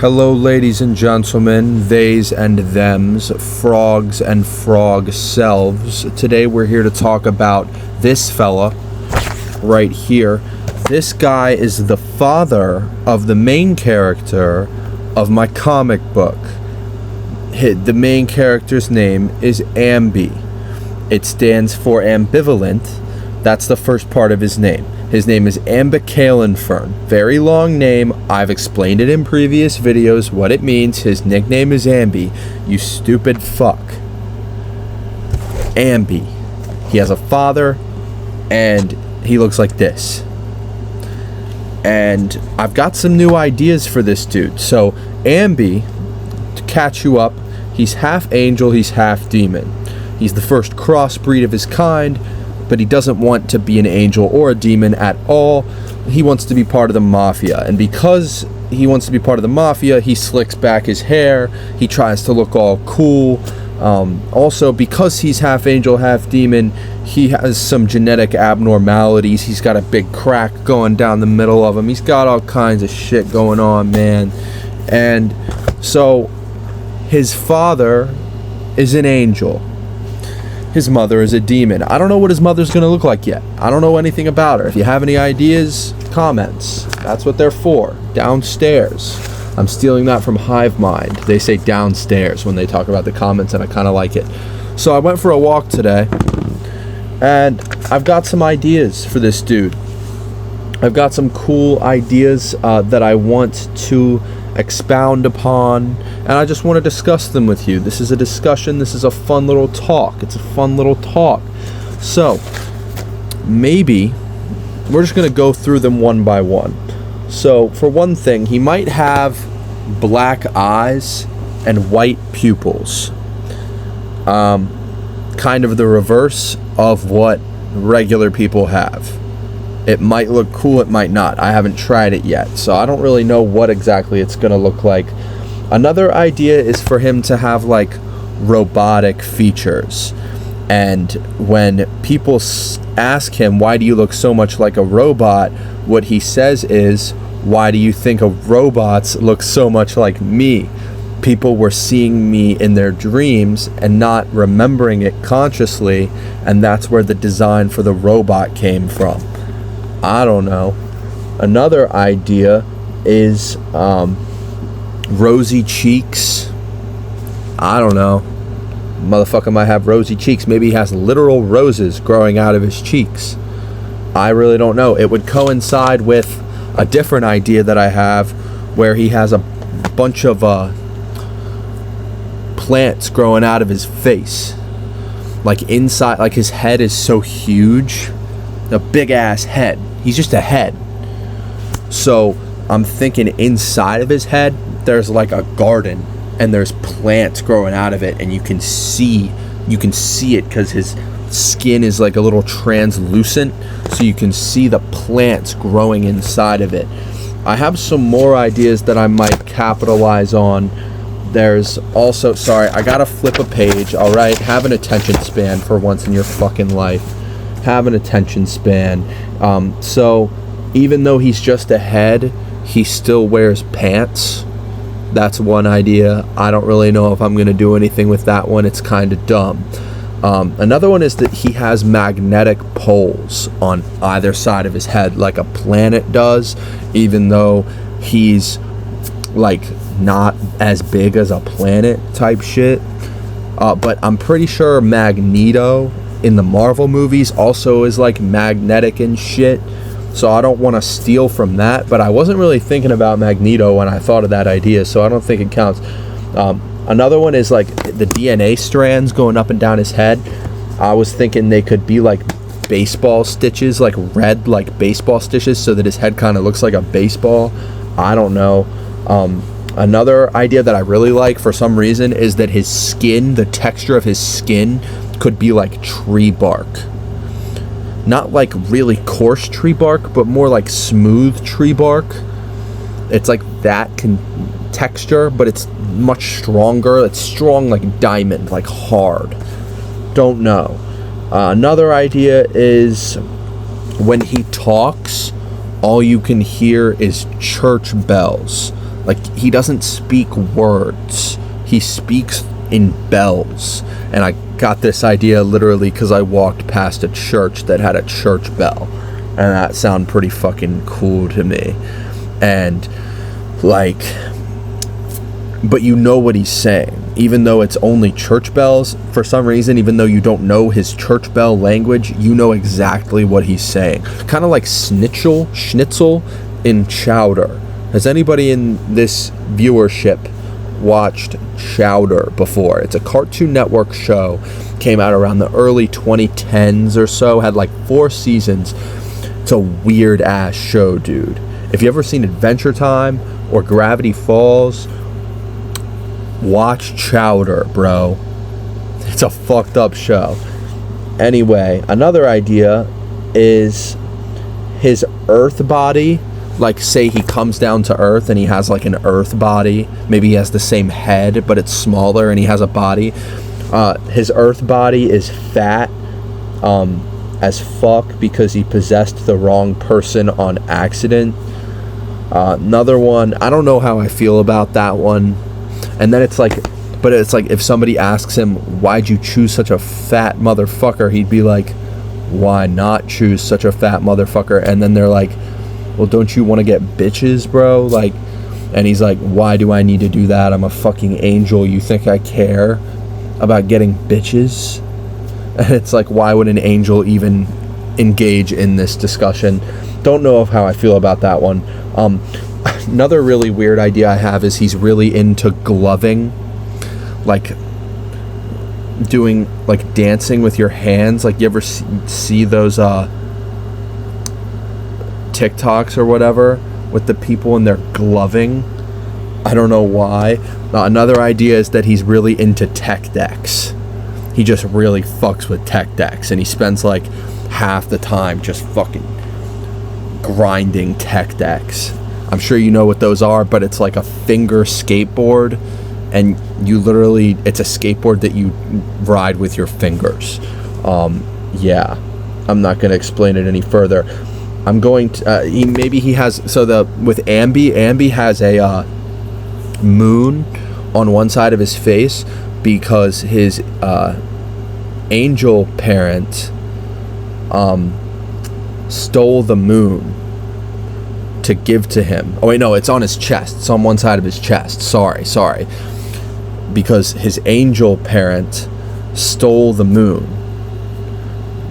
Hello, ladies and gentlemen, theys and thems, frogs and frog selves. Today we're here to talk about this fella right here. This guy is the father of the main character of my comic book. The main character's name is Ambi. It stands for ambivalent. That's the first part of his name. His name is Ambikalenfern. Very long name. I've explained it in previous videos what it means. His nickname is Ambi. You stupid fuck. Ambi. He has a father, and he looks like this. And I've got some new ideas for this dude. So, Ambi, to catch you up, he's half angel, he's half demon. He's the first crossbreed of his kind, but he doesn't want to be an angel or a demon at all. He wants to be part of the mafia, and because he wants to be part of the mafia, he slicks back his hair, he tries to look all cool. Also, because he's half angel, half demon, he has some genetic abnormalities. He's got a big crack going down the middle of him. He's got all kinds of shit going on, man. And so, his father is an angel. His mother is a demon. I don't know what his mother's going to look like yet. I don't know anything about her. If you have any ideas, comments. That's what they're for. Downstairs. I'm stealing that from Hive Mind. They say downstairs when they talk about the comments, and I kind of like it. So I went for a walk today, and I've got some ideas for this dude. I've got some cool ideas that I want to expound upon, and I just want to discuss them with you. This is a discussion. This is a fun little talk. It's a fun little talk. So maybe we're just going to go through them one by one. So for one thing, he might have black eyes and white pupils, kind of the reverse of what regular people have. It might look cool, it might not. I haven't tried it yet, so I don't really know what exactly it's going to look like. Another idea is for him to have, like, robotic features. And when people ask him, why do you look so much like a robot? What he says is, why do you think robots look so much like me? People were seeing me in their dreams and not remembering it consciously, and that's where the design for the robot came from. I don't know. Another idea is rosy cheeks. I don't know. Motherfucker might have rosy cheeks. Maybe he has literal roses growing out of his cheeks. I really don't know. It would coincide with a different idea that I have where he has a bunch of plants growing out of his face. Like inside, like his head is so huge. A big ass head. He's just a head. So I'm thinking inside of his head there's like a garden and there's plants growing out of it, and you can see it because his skin is like a little translucent, so you can see the plants growing inside of it. I have some more ideas that I might capitalize on. There's also, sorry, I gotta flip a page. All right, have an attention span for once in your fucking life. Have an attention span. So even though he's just a head, he still wears pants. That's one idea. I don't really know if I'm going to do anything with that one. It's kind of dumb. Another one is that he has magnetic poles on either side of his head like a planet does, even though he's like not as big as a planet type shit. But I'm pretty sure Magneto in the Marvel movies also is like magnetic and shit, so I don't want to steal from that, but I wasn't really thinking about Magneto when I thought of that idea, so I don't think it counts. Another one is like the DNA strands going up and down his head. I was thinking they could be like baseball stitches, like red like baseball stitches, so that his head kind of looks like a baseball. I don't know. Another idea that I really like for some reason is that his skin, the texture of his skin, could be like tree bark. Not like really coarse tree bark, but more like smooth tree bark. It's like that texture, but it's much stronger. It's strong like diamond, like hard. Don't know. Another idea is when he talks, all you can hear is church bells. Like, he doesn't speak words. He speaks in bells. And I got this idea literally because I walked past a church that had a church bell. And that sounded pretty fucking cool to me. And, like, but you know what he's saying. Even though it's only church bells, for some reason, even though you don't know his church bell language, you know exactly what he's saying. Kind of like schnitzel in Chowder. Has anybody in this viewership watched Chowder before? It's a Cartoon Network show. Came out around the early 2010s or so. Had like 4 seasons. It's a weird ass show, dude. If you ever seen Adventure Time or Gravity Falls, watch Chowder, bro. It's a fucked up show. Anyway, another idea is his Earth body. Like, say he comes down to Earth and he has like an Earth body. Maybe he has the same head, but it's smaller and he has a body. His Earth body is fat as fuck because he possessed the wrong person on accident. Another one, I don't know how I feel about that one. And then it's like if somebody asks him, why'd you choose such a fat motherfucker? He'd be like, why not choose such a fat motherfucker? And then they're like, well, don't you want to get bitches, bro? Like, and he's like, why do I need to do that? I'm a fucking angel. You think I care about getting bitches? And it's like, why would an angel even engage in this discussion? Don't know how I feel about that one. Another really weird idea I have is he's really into gloving, like doing like dancing with your hands. Like, you ever see those TikToks or whatever with the people and they're gloving? I don't know why. Another idea is that he's really into tech decks. He just really fucks with tech decks, and he spends like half the time just fucking grinding tech decks. I'm sure you know what those are, but it's like a finger skateboard, and you literally, it's a skateboard that you ride with your fingers. Yeah, I'm not going to explain it any further. I'm going to, he has, with Ambi has a moon on one side of his face because his angel parent stole the moon to give to him. Oh wait, no, it's on his chest. It's on one side of his chest. Sorry. Because his angel parent stole the moon.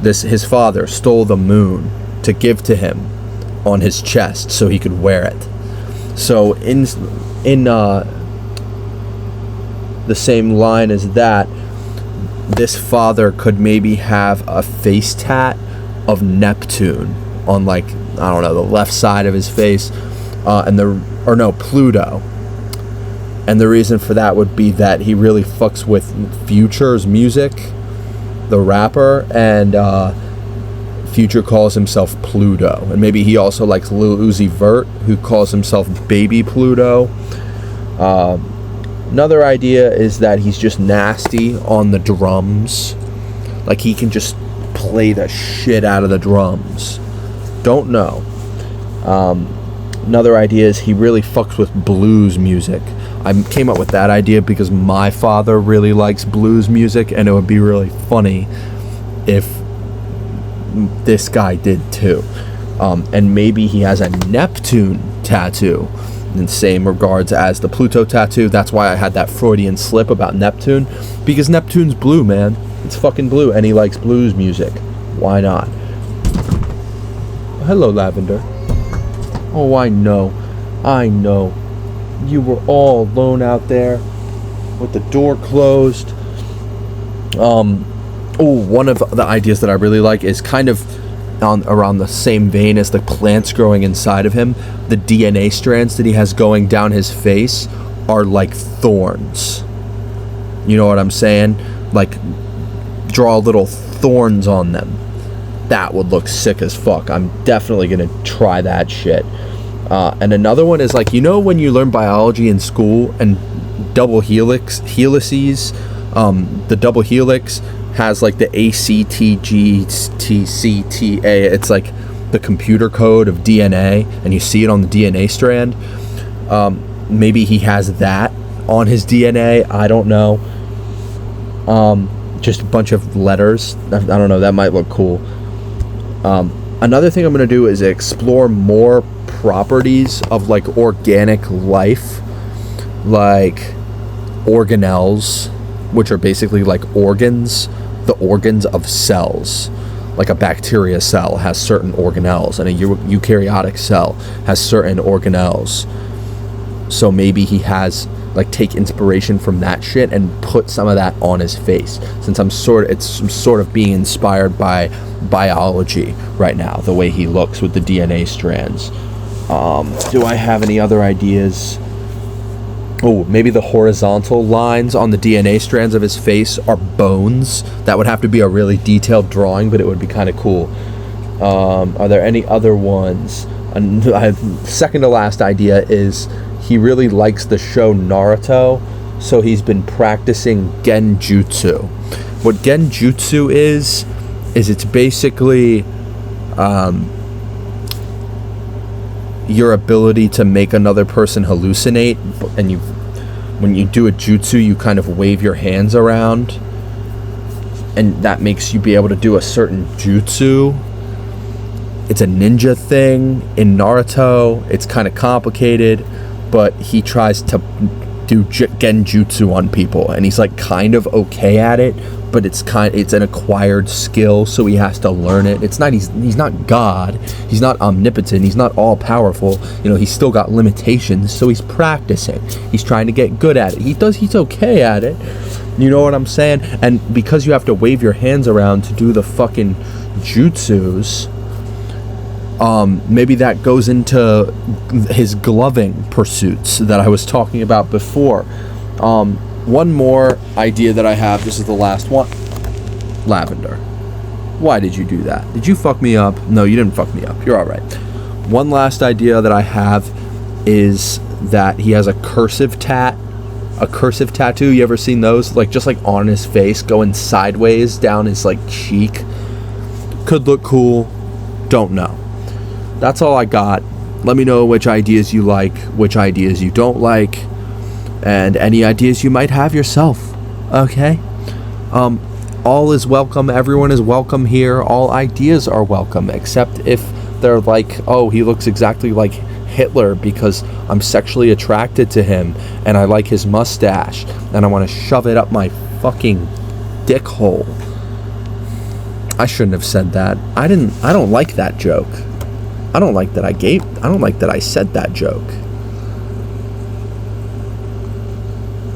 His father stole the moon to give to him on his chest so he could wear it. So in the same line as that, this father could maybe have a face tat of Neptune on, like, I don't know, the left side of his face, Pluto. And the reason for that would be that he really fucks with Future's music, the rapper, and Future calls himself Pluto. And maybe he also likes Lil Uzi Vert, who calls himself Baby Pluto. Another idea is that he's just nasty on the drums. Like, he can just play the shit out of the drums. Don't know. Another idea is he really fucks with blues music. I came up with that idea because my father really likes blues music, and it would be really funny if this guy did too. And maybe he has a Neptune tattoo in the same regards as the Pluto tattoo. That's why I had that Freudian slip about Neptune, because Neptune's blue, man. It's fucking blue, and he likes blues music. Why not? Hello, Lavender. Oh, I know. You were all alone out there with the door closed. One of the ideas that I really like is kind of around the same vein as the plants growing inside of him. The DNA strands that he has going down his face are like thorns. You know what I'm saying? Like, draw little thorns on them. That would look sick as fuck. I'm definitely gonna try that shit. And another one is, like, you know when you learn biology in school and double helices, the double helix has like the ACTGTCTA. It's like the computer code of DNA, and you see it on the DNA strand. maybe he has that on his DNA. I don't know. Just a bunch of letters. I don't know. That might look cool. Another thing I'm going to do is explore more properties of like organic life, like organelles, which are basically like organs, the organs of cells. Like a bacteria cell has certain organelles, and a eukaryotic cell has certain organelles. So maybe he has like take inspiration from that shit and put some of that on his face, since I'm sort of being inspired by biology right now, the way he looks with the DNA strands. Do I have any other ideas? Oh, maybe the horizontal lines on the DNA strands of his face are bones. That would have to be a really detailed drawing, but it would be kind of cool. Are there any other ones? Second to last idea is he really likes the show Naruto, so he's been practicing genjutsu. What genjutsu is it's basically your ability to make another person hallucinate, and when you do a jutsu, you kind of wave your hands around, and that makes you be able to do a certain jutsu. It's a ninja thing in Naruto. It's kind of complicated, but he tries to do genjutsu on people, and he's like kind of okay at it, but it's an acquired skill, so he has to learn it. It's not he's not God, he's not omnipotent, he's not all powerful. You know, he's still got limitations, so he's practicing. He's trying to get good at it. He's okay at it. You know what I'm saying? And because you have to wave your hands around to do the fucking jutsus, maybe that goes into his gloving pursuits that I was talking about before. One more idea that I have, this is the last one. Lavender. Why did you do that? Did you fuck me up? No, you didn't fuck me up. You're alright. One last idea that I have is that he has a cursive tattoo. You ever seen those? Like, just like on his face, going sideways down his like cheek. Could look cool. Don't know. That's all I got. Let me know which ideas you like, which ideas you don't like, and any ideas you might have yourself. Okay? All is welcome. Everyone is welcome here. All ideas are welcome, except if they're like, oh, he looks exactly like Hitler because I'm sexually attracted to him and I like his mustache and I want to shove it up my fucking dick hole. I shouldn't have said that. I don't like that joke. I don't like that I said that joke.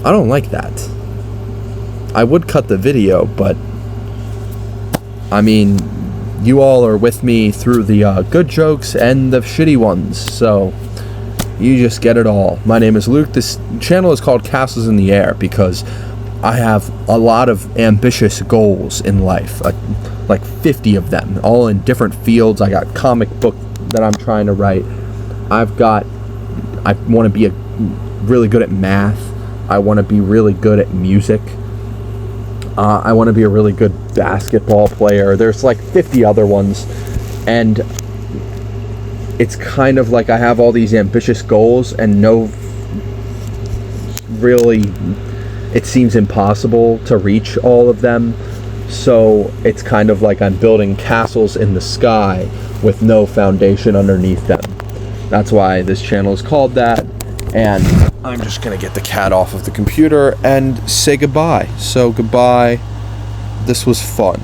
I don't like that. I would cut the video, but I mean, you all are with me through the good jokes and the shitty ones, so you just get it all. My name is Luke. This channel is called Castles in the Air because I have a lot of ambitious goals in life, like 50 of them, all in different fields. I got comic book that I'm trying to write. I want to be really good at math. I want to be really good at music. I want to be a really good basketball player. There's like 50 other ones, and it's kind of like I have all these ambitious goals and it seems impossible to reach all of them. So it's kind of like I'm building castles in the sky with no foundation underneath them. That's why this channel is called that. And I'm just gonna get the cat off of the computer and say goodbye. So goodbye. This was fun.